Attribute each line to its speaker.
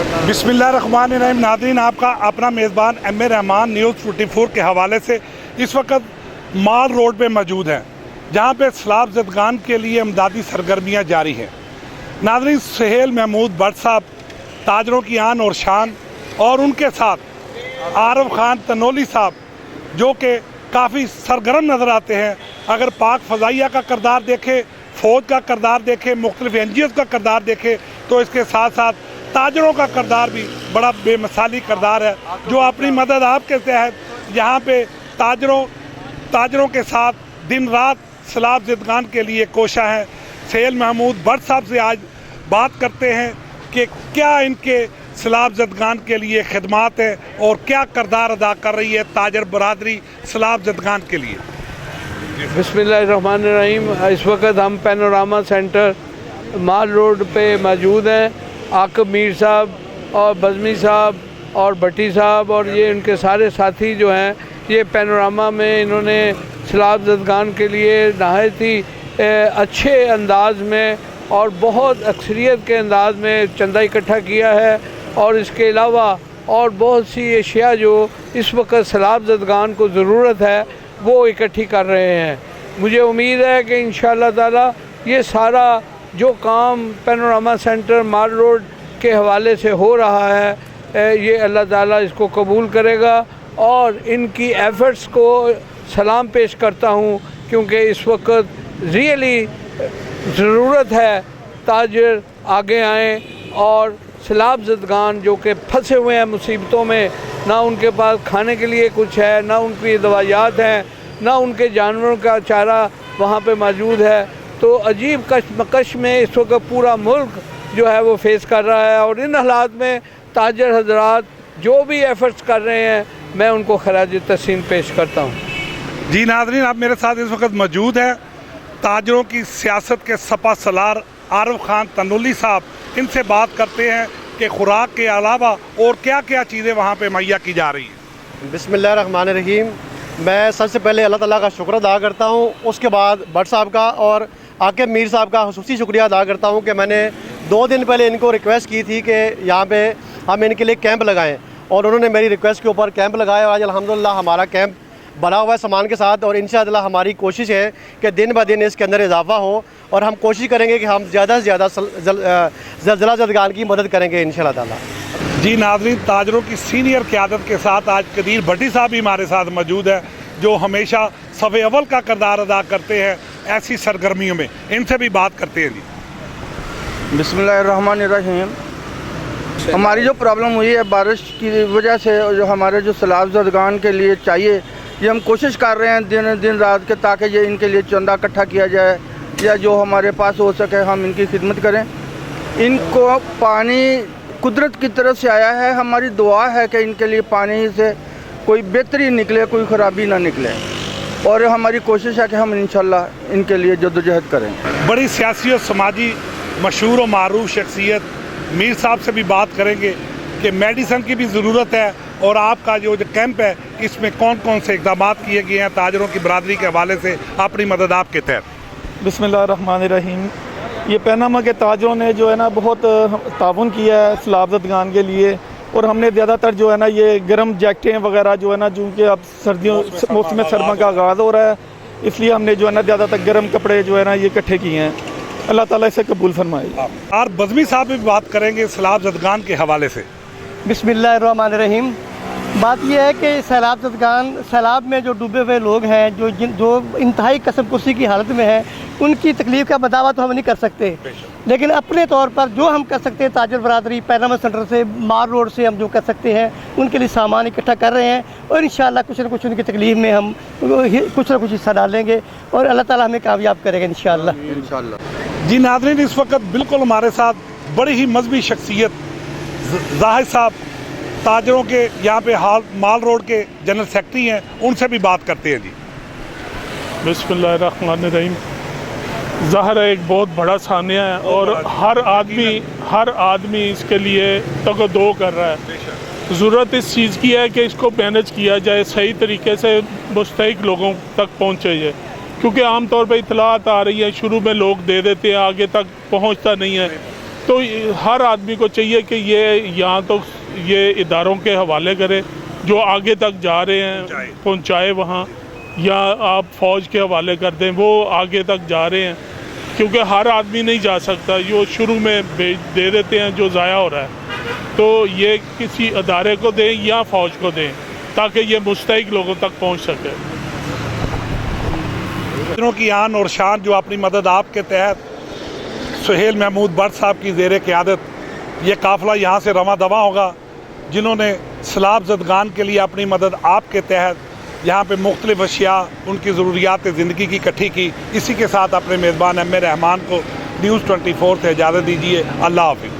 Speaker 1: बिस्मिल्लाहिर्रहमानिर्रहीम। नाज़रीन, आपका अपना मेज़बान एम ए रहमान न्यूज़ 44 के हवाले से इस वक्त माल रोड पे मौजूद हैं, जहां पे सैलाब ज़दगान के लिए इमदादी सरगर्मियां जारी हैं। नाज़रीन, सुहेल महमूद भट्ट साहब ताजरों की आन और शान, और उनके साथ आरिफ खान तनोली साहब जो कि काफ़ी सरगर्म नज़र आते हैं। अगर पाक फ़ज़ाइया का किरदार देखें, फ़ौज का किरदार देखें, मुख्तलिफ NGOs का किरदार देखें, तो इसके साथ साथ ताजरों का किरदार भी बड़ा बेमिसाली किरदार है, जो अपनी मदद आपके तहत यहाँ पे ताजरों के साथ दिन रात सैलाब ज़दगान के लिए कोशा है। सुहेल महमूद भट्ट साहब से आज बात करते हैं कि क्या इनके सैलाब ज़दगान के लिए खिदमात है और क्या किरदार अदा कर रही है ताजर बरादरी सैलाब ज़दगान के लिए।
Speaker 2: बिस्मिल्लाहिर्रहमानिर्रहीम। इस वक्त हम पैनोरामा सेंटर माल रोड पे मौजूद हैं। आकब मीर साहब और बज़मी साहब और भट्टी साहब और ये उनके सारे साथी जो हैं, ये पैनोरामा में इन्होंने सैलाब ज़दगान के लिए नहायत ही अच्छे अंदाज में और बहुत अक्सरियत के अंदाज में चंदा इकट्ठा किया है। और इसके अलावा और बहुत सी अशिया जो इस वक्त सैलाब ज़दगान को ज़रूरत है वो इकट्ठी कर रहे हैं। मुझे उम्मीद है कि इंशाअल्लाह ताला ये सारा जो काम पैनोरामा सेंटर माल रोड के हवाले से हो रहा है, ये अल्लाह ताला इसको कबूल करेगा और इनकी एफ़र्ट्स को सलाम पेश करता हूँ, क्योंकि इस वक्त रियली ज़रूरत है ताजर आगे आएँ और सैलाब ज़दगान जो कि फंसे हुए हैं मुसीबतों में, ना उनके पास खाने के लिए कुछ है, ना उनकी दवाइयात हैं, ना उनके जानवरों का चारा वहाँ पे मौजूद है। तो अजीब कशमकश में इस वक्त पूरा मुल्क जो है वो फेस कर रहा है। और इन हालात में ताजर हजरात जो भी एफ़र्ट्स कर रहे हैं, मैं उनको खराज तहसीन पेश करता हूँ।
Speaker 1: जी नाज़रीन, आप मेरे साथ इस वक्त मौजूद हैं ताजरों की सियासत के सपा सलार आरिफ खान तनोली साहब। इनसे बात करते हैं कि खुराक के अलावा और क्या क्या चीज़ें वहाँ पे मुहैया की जा रही हैं।
Speaker 3: बिस्मिल्लाहिर्रहमानिर्रहीम। मैं सबसे पहले अल्लाह ताला का शुक्र अदा करता हूँ, उसके बाद भट्ट साहब का और आकिब मीर साहब का खुसूसी शुक्रिया अदा करता हूँ कि मैंने 2 दिन पहले इनको रिक्वेस्ट की थी कि यहाँ पे हम इनके लिए कैंप लगाएं, और उन्होंने मेरी रिक्वेस्ट के ऊपर कैंप लगाया। आज अल्हम्दुलिल्लाह हमारा कैंप बना हुआ है सामान के साथ, और इंशाअल्लाह हमारी कोशिश है कि दिन ब दिन इसके अंदर इजाफा हो, और हम कोशिश करेंगे कि हम ज़्यादा से ज़्यादा ज़लज़ला ज़दगान की मदद करेंगे इंशाअल्लाह ताला।
Speaker 1: जी नाज़रीन, ताजरों की सीनियर क़यादत के साथ आज कदीर भट्टी साहब भी हमारे साथ मौजूद है, जो हमेशा सफ़े अव्वल का किरदार अदा करते हैं ऐसी सरगर्मियों में। इनसे भी बात करते हैं। जी
Speaker 4: बिस्मिल्लाहिर्रहमानिर्रहीम। हमारी जो प्रॉब्लम हुई है बारिश की वजह से, जो हमारे जो सैलाब ज़दगान के लिए चाहिए, ये हम कोशिश कर रहे हैं दिन रात के, ताकि ये इनके लिए चंदा इकट्ठा किया जाए या जो हमारे पास हो सके हम इनकी खिदमत करें। इनको पानी कुदरत की तरफ से आया है। हमारी दुआ है कि इनके लिए पानी से कोई बेहतरी निकले, कोई ख़राबी ना निकले, और हमारी कोशिश है कि हम इंशाअल्लाह इनके लिए जद्दोजहद करें।
Speaker 1: बड़ी सियासी और समाजी मशहूर और मारूफ शख्सियत मीर साहब से भी बात करेंगे कि मेडिसन की भी ज़रूरत है, और आपका जो कैंप है इसमें कौन कौन से इक़दाम किए गए हैं ताजरों की बरादरी के हवाले से अपनी मदद आपके तहत।
Speaker 5: बिस्मिल्लाहिर्रहमानिर्रहीम। ये पैनामा के ताजरों ने जो है ना बहुत ताउन किया है सैलाब ज़दगान के लिए, और हमने ज़्यादातर जो है ना ये गर्म जैकेटें वगैरह जो है ना, चूँकि अब सर्दियों मौसम सरमा का आगाज़ हो रहा है, इसलिए हमने जो है ना ज़्यादातर गर्म कपड़े जो है ना ये इकट्ठे किए हैं। अल्लाह ताला इसे कबूल फरमाए।
Speaker 1: और बज़मी साहब भी बात करेंगे सैलाब ज़दगान के हवाले से।
Speaker 6: बिस्मिल्लाहिर्रहमानिर्रहीम। बात यह है कि सैलाब ज़दगान, सैलाब में जो डूबे हुए लोग हैं, जो इंतहाई कसमकुसी की हालत में हैं, उनकी तकलीफ़ का बदावा तो हम नहीं कर सकते, लेकिन अपने तौर पर जो हम कर सकते हैं ताजर बरादरी पैनामा सेंटर से, माल रोड से हम जो कर सकते हैं उनके लिए सामान इकट्ठा कर रहे हैं, और इंशाअल्लाह कुछ न कुछ उनकी तकलीफ़ में हम कुछ न कुछ हिस्सा डालेंगे और अल्लाह ताला हमें कामयाब करेगा इंशाअल्लाह।
Speaker 1: जी नाज़रीन, इस वक्त बिल्कुल हमारे साथ बड़ी ही मजहबी शख्सियत जाहिद साहब ताजरों के यहाँ पे माल रोड के जनरल सेक्रेटरी हैं, उनसे भी बात करते हैं। जी
Speaker 7: बिस्मिल्लाहिर्रहमानिर्रहीम। ज़ाहिर है एक बहुत बड़ा सानिया है, और हर आदमी इसके लिए तगदो कर रहा है। ज़रूरत इस चीज़ की है कि इसको मैनेज किया जाए, सही तरीके से मुस्तहिक लोगों तक पहुँचे जाए, क्योंकि आम तौर पर इतलात आ रही है, शुरू में लोग दे देते हैं, आगे तक पहुँचता नहीं है। तो हर आदमी को चाहिए कि ये यहाँ तो ये इदारों के हवाले करे जो आगे तक जा रहे हैं, पहुँचाए वहाँ, या आप फ़ौज के हवाले कर दें, वो आगे तक जा रहे हैं, क्योंकि हर आदमी नहीं जा सकता, जो शुरू में दे देते हैं जो ज़ाया हो रहा है, तो ये किसी अदारे को दें या फ़ौज को दें ताकि ये मुस्तहिक लोगों तक पहुँच सके।
Speaker 1: दिनों की आन और शान जो अपनी मदद आपके तहत सुहेल महमूद भट्ट साहब की ज़ेर क़यादत ये काफ़िला यहाँ से रवां दवा होगा, जिन्होंने सैलाब ज़दगान के लिए अपनी मदद आपके तहत यहाँ पे मुख्तलिफ़ अशिया उनकी ज़रूरियात ज़िंदगी की इकट्ठी की। इसी के साथ अपने मेज़बान एम ए रहमान को न्यूज़ 24 से इजाज़त दीजिए। अल्लाह हाफ़िज़।